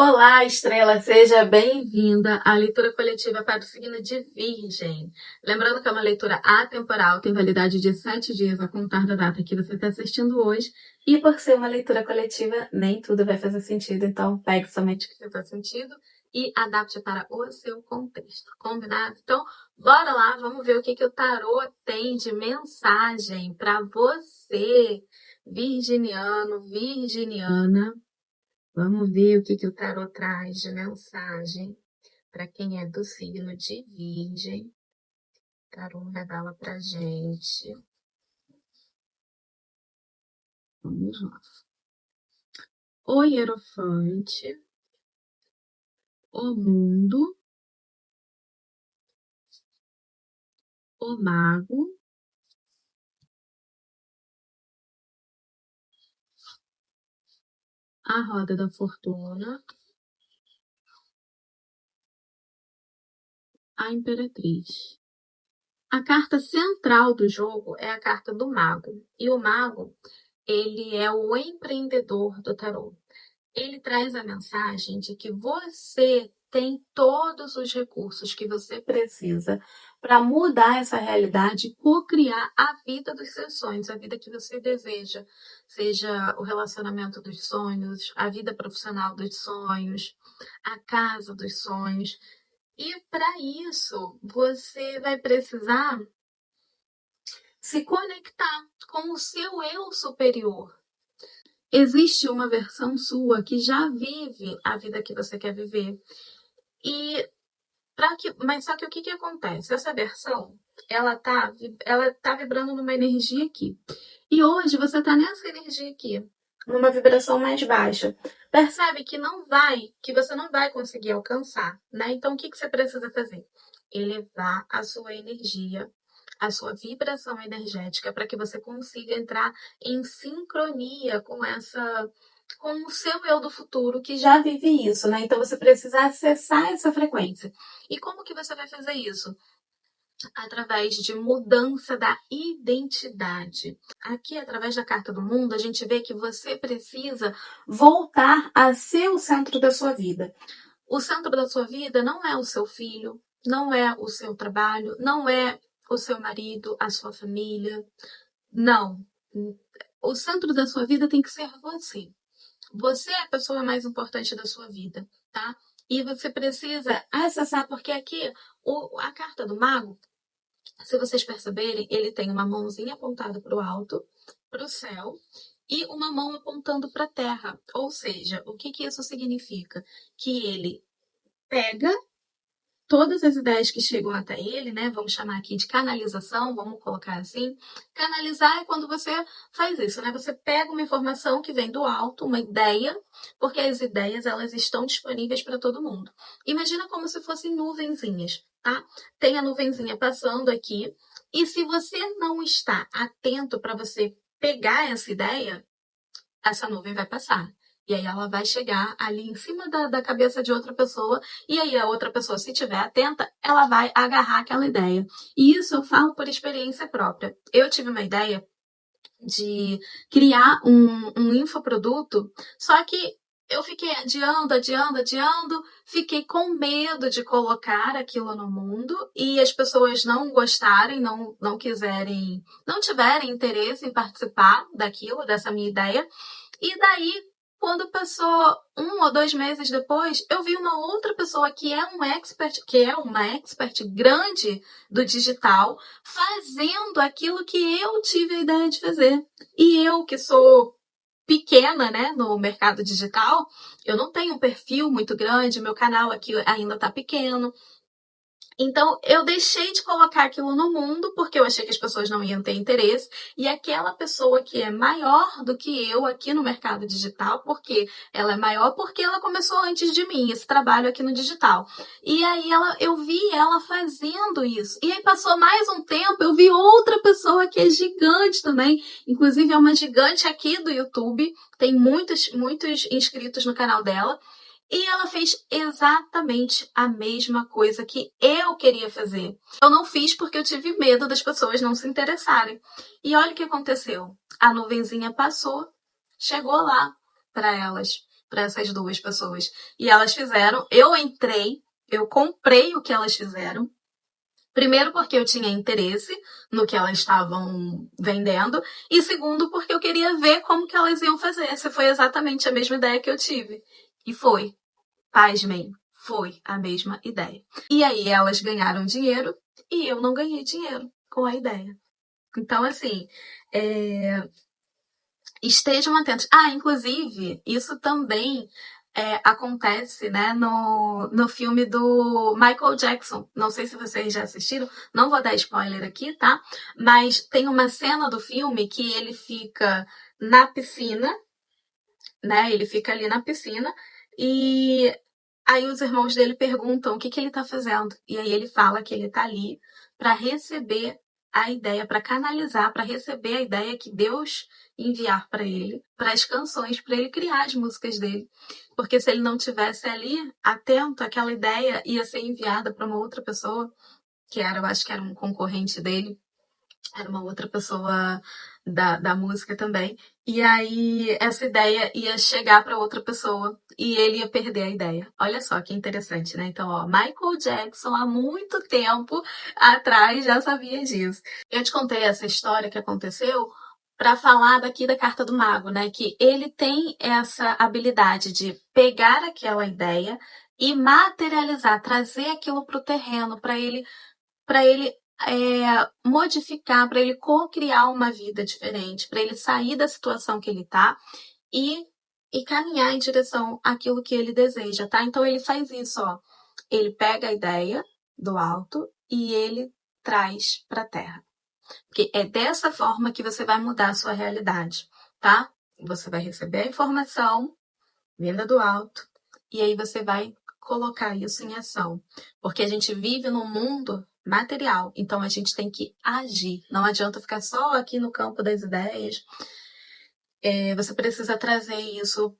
Olá, Estrela, seja bem-vinda à leitura coletiva para o signo de Virgem. Lembrando que é uma leitura atemporal, tem validade de 7 dias a contar da data que você está assistindo hoje. E por ser uma leitura coletiva, nem tudo vai fazer sentido, então pegue somente o que fizer sentido e adapte para o seu contexto. Combinado? Então, bora lá, vamos ver o que o tarô tem de mensagem para você, virginiano, virginiana. Vamos ver o que o tarô traz de mensagem para quem é do signo de Virgem. O tarô revela pra gente. Vamos lá. O Hierofante, o Mundo, o Mago, a Roda da Fortuna, a Imperatriz. A carta central do jogo é a carta do Mago. E o Mago, ele é o empreendedor do tarô. Ele traz a mensagem de que você tem todos os recursos que você precisa para mudar essa realidade e co-criar a vida dos seus sonhos, a vida que você deseja, seja o relacionamento dos sonhos, a vida profissional dos sonhos, a casa dos sonhos. E para isso, você vai precisar se conectar com o seu eu superior. Existe uma versão sua que já vive a vida que você quer viver. Mas só que o que acontece? Essa versão, ela tá vibrando numa energia aqui. E hoje você está nessa energia aqui, numa vibração mais baixa. Percebe que você não vai conseguir alcançar, né? Então o que você precisa fazer? Elevar a sua energia, a sua vibração energética, para que você consiga entrar em sincronia com o seu eu do futuro que já vive isso, né? Então você precisa acessar essa frequência. E como que você vai fazer isso? Através de mudança da identidade. Aqui, através da carta do mundo, a gente vê que você precisa voltar a ser o centro da sua vida. O centro da sua vida não é o seu filho, não é o seu trabalho, não é o seu marido, a sua família. Não. O centro da sua vida tem que ser você. Você é a pessoa mais importante da sua vida, tá? E você precisa acessar, porque aqui a carta do mago, se vocês perceberem, ele tem uma mãozinha apontada para o alto, para o céu, e uma mão apontando para a terra. Ou seja, o que isso significa? Que ele pega todas as ideias que chegam até ele, né? Vamos chamar aqui de canalização, vamos colocar assim. Canalizar é quando você faz isso, né? Você pega uma informação que vem do alto, uma ideia, porque as ideias, elas estão disponíveis para todo mundo. Imagina como se fossem nuvenzinhas, tá? Tem a nuvenzinha passando aqui, e se você não está atento para você pegar essa ideia, essa nuvem vai passar. E aí ela vai chegar ali em cima da cabeça de outra pessoa, e aí a outra pessoa, se estiver atenta, ela vai agarrar aquela ideia. E isso eu falo por experiência própria. Eu tive uma ideia de criar um infoproduto, só que eu fiquei adiando, fiquei com medo de colocar aquilo no mundo e as pessoas não gostarem, não quiserem, não tiverem interesse em participar daquilo, dessa minha ideia. E daí, quando passou 1 ou 2 meses depois, eu vi uma outra pessoa que é uma expert grande do digital, fazendo aquilo que eu tive a ideia de fazer. E eu, que sou pequena, né, no mercado digital, eu não tenho um perfil muito grande, meu canal aqui ainda tá pequeno. Então, eu deixei de colocar aquilo no mundo porque eu achei que as pessoas não iam ter interesse. E aquela pessoa que é maior do que eu aqui no mercado digital, porque ela é maior porque ela começou antes de mim, esse trabalho aqui no digital. E aí eu vi ela fazendo isso. E aí passou mais um tempo, eu vi outra pessoa que é gigante também. Inclusive é uma gigante aqui do YouTube. Tem muitos inscritos no canal dela. E ela fez exatamente a mesma coisa que eu queria fazer. Eu não fiz porque eu tive medo das pessoas não se interessarem. E olha o que aconteceu. A nuvenzinha passou, chegou lá para elas. para essas duas pessoas. E elas fizeram, eu entrei, eu comprei o que elas fizeram. Primeiro, porque eu tinha interesse no que elas estavam vendendo. E segundo, porque eu queria ver como que elas iam fazer. Essa foi exatamente a mesma ideia que eu tive. E foi. Pasmem, foi a mesma ideia. E aí elas ganharam dinheiro e eu não ganhei dinheiro com a ideia. Então, assim, estejam atentos. Inclusive, isso também acontece, né, no filme do Michael Jackson. Não sei se vocês já assistiram, não vou dar spoiler aqui, tá? Mas tem uma cena do filme que ele fica na piscina, né? Ele fica ali na piscina e aí os irmãos dele perguntam o que ele tá fazendo. E aí ele fala que ele tá ali para receber a ideia, para canalizar, para receber a ideia que Deus enviar para ele, para as canções, para ele criar as músicas dele. Porque se ele não tivesse ali atento, aquela ideia ia ser enviada para uma outra pessoa, que era, eu acho que era um concorrente dele, era uma outra pessoa da música também. E aí essa ideia ia chegar para outra pessoa e ele ia perder a ideia. Olha só que interessante, né? Então, ó, Michael Jackson há muito tempo atrás já sabia disso. Eu te contei essa história que aconteceu para falar daqui da carta do mago, né? Que ele tem essa habilidade de pegar aquela ideia e materializar, trazer aquilo para o terreno, para ele modificar, para ele co-criar uma vida diferente, para ele sair da situação que ele está e caminhar em direção àquilo que ele deseja, tá? Então ele faz isso, ó. Ele pega a ideia do alto e ele traz para a terra. Porque é dessa forma que você vai mudar a sua realidade, tá? Você vai receber a informação vinda do alto e aí você vai colocar isso em ação. Porque a gente vive num mundo material, então a gente tem que agir. Não adianta ficar só aqui no campo das ideias. Você precisa trazer isso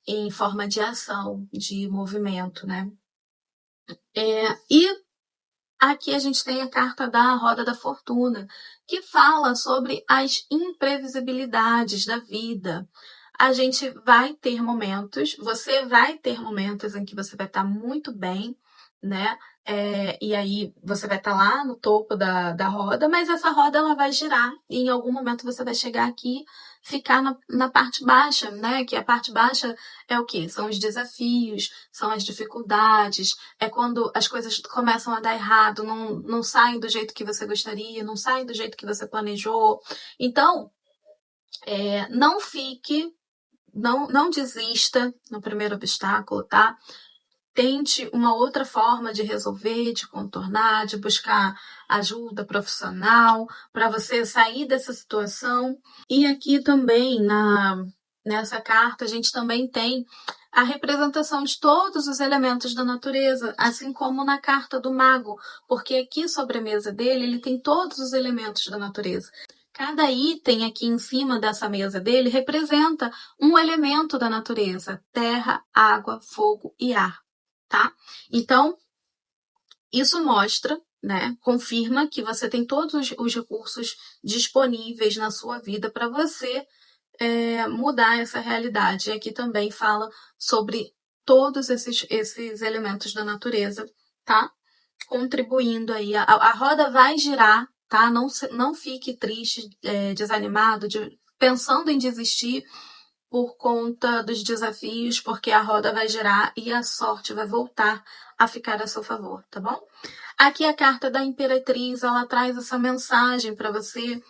em forma de ação, de movimento, né? E aqui a gente tem a carta da Roda da Fortuna, que fala sobre as imprevisibilidades da vida. A gente vai ter momentos, você vai ter momentos em que você vai estar muito bem, né? E aí você vai estar lá no topo da roda, mas essa roda ela vai girar e em algum momento você vai chegar aqui, ficar na parte baixa, né? Que a parte baixa é o quê? São os desafios, são as dificuldades, é quando as coisas começam a dar errado, não saem do jeito que você gostaria, não saem do jeito que você planejou. Então, não fique, não desista no primeiro obstáculo, tá? Tente uma outra forma de resolver, de contornar, de buscar ajuda profissional para você sair dessa situação. E aqui também, nessa carta, a gente também tem a representação de todos os elementos da natureza, assim como na carta do mago, porque aqui sobre a mesa dele, ele tem todos os elementos da natureza. Cada item aqui em cima dessa mesa dele representa um elemento da natureza: terra, água, fogo e ar. Tá? Então, isso mostra, né, confirma que você tem todos os recursos disponíveis na sua vida para você mudar essa realidade. E aqui também fala sobre todos esses elementos da natureza, tá? Contribuindo aí. A roda vai girar, tá? Não fique triste, desanimado, pensando em desistir por conta dos desafios, porque a roda vai girar e a sorte vai voltar a ficar a seu favor, tá bom? Aqui a carta da Imperatriz, ela traz essa mensagem para você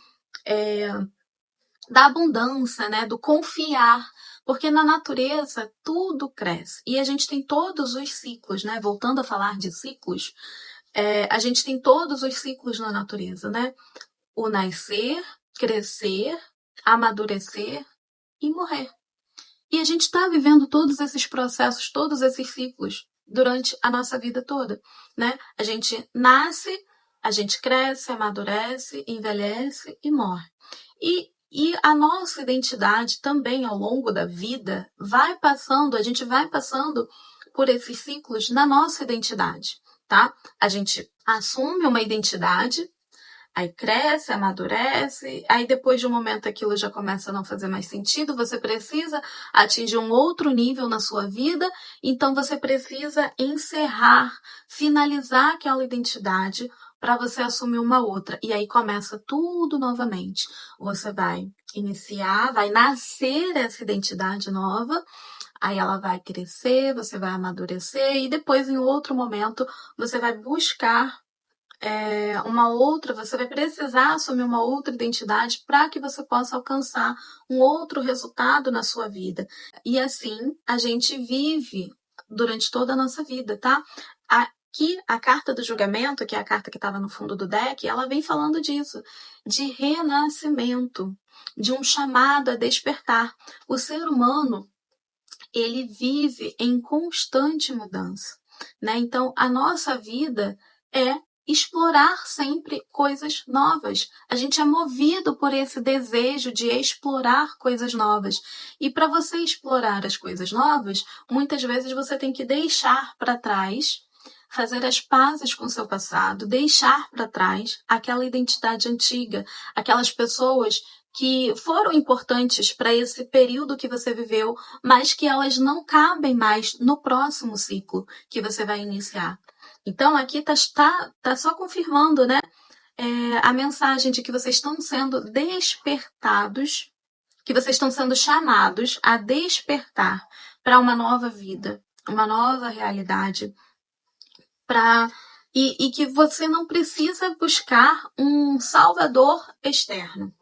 da abundância, né? Do confiar, porque na natureza tudo cresce e a gente tem todos os ciclos, né? Voltando a falar de ciclos, a gente tem todos os ciclos na natureza, né? O nascer, crescer, amadurecer e morrer. E a gente está vivendo todos esses processos, todos esses ciclos durante a nossa vida toda, né? A gente nasce, a gente cresce, amadurece, envelhece e morre. E a nossa identidade também ao longo da vida vai passando, a gente vai passando por esses ciclos na nossa identidade, tá? A gente assume uma identidade, Aí cresce, amadurece, aí depois de um momento aquilo já começa a não fazer mais sentido, você precisa atingir um outro nível na sua vida, então você precisa encerrar, finalizar aquela identidade para você assumir uma outra. E aí começa tudo novamente. Você vai iniciar, vai nascer essa identidade nova, aí ela vai crescer, você vai amadurecer e depois em outro momento você vai buscar uma outra, você vai precisar assumir uma outra identidade para que você possa alcançar um outro resultado na sua vida. E assim a gente vive durante toda a nossa vida, tá? Aqui, a carta do julgamento, que é a carta que estava no fundo do deck, ela vem falando disso, de renascimento, de um chamado a despertar. O ser humano, ele vive em constante mudança, né? Então, a nossa vida é explorar sempre coisas novas. A gente é movido por esse desejo de explorar coisas novas. E para você explorar as coisas novas, muitas vezes você tem que deixar para trás, fazer as pazes com o seu passado, deixar para trás aquela identidade antiga, aquelas pessoas que foram importantes para esse período que você viveu, mas que elas não cabem mais no próximo ciclo que você vai iniciar. Então, aqui tá só confirmando, né, a mensagem de que vocês estão sendo despertados, que vocês estão sendo chamados a despertar para uma nova vida, uma nova realidade, e que você não precisa buscar um salvador externo.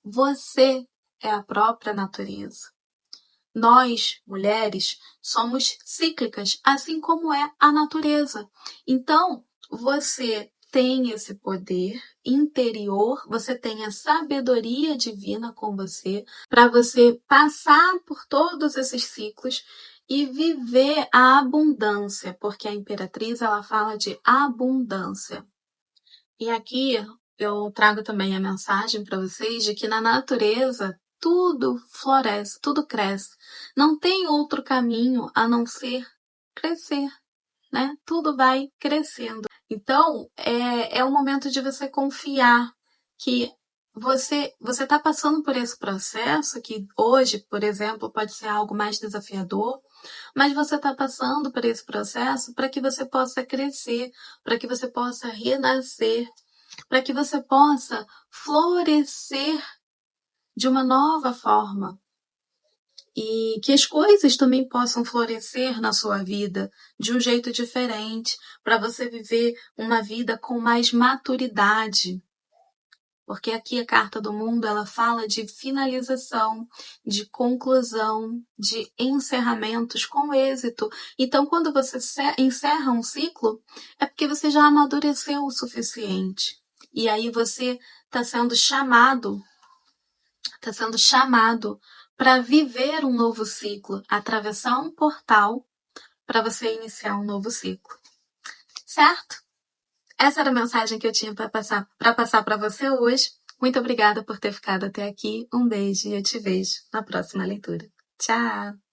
Você é a própria natureza. Nós, mulheres, somos cíclicas, assim como é a natureza. Então, você tem esse poder interior, você tem a sabedoria divina com você, para você passar por todos esses ciclos e viver a abundância, porque a imperatriz ela fala de abundância. E aqui eu trago também a mensagem para vocês de que na natureza tudo floresce, tudo cresce. Não tem outro caminho a não ser crescer, né? Tudo vai crescendo. Então, é o momento de você confiar que você está passando por esse processo que hoje, por exemplo, pode ser algo mais desafiador, mas você está passando por esse processo para que você possa crescer, para que você possa renascer, para que você possa florescer de uma nova forma. E que as coisas também possam florescer na sua vida de um jeito diferente, para você viver uma vida com mais maturidade. Porque aqui a carta do mundo, ela fala de finalização, de conclusão, de encerramentos com êxito. Então, quando você encerra um ciclo, é porque você já amadureceu o suficiente. E aí você está sendo chamado para viver um novo ciclo, atravessar um portal para você iniciar um novo ciclo. Certo? Essa era a mensagem que eu tinha para passar para você hoje. Muito obrigada por ter ficado até aqui. Um beijo e eu te vejo na próxima leitura. Tchau!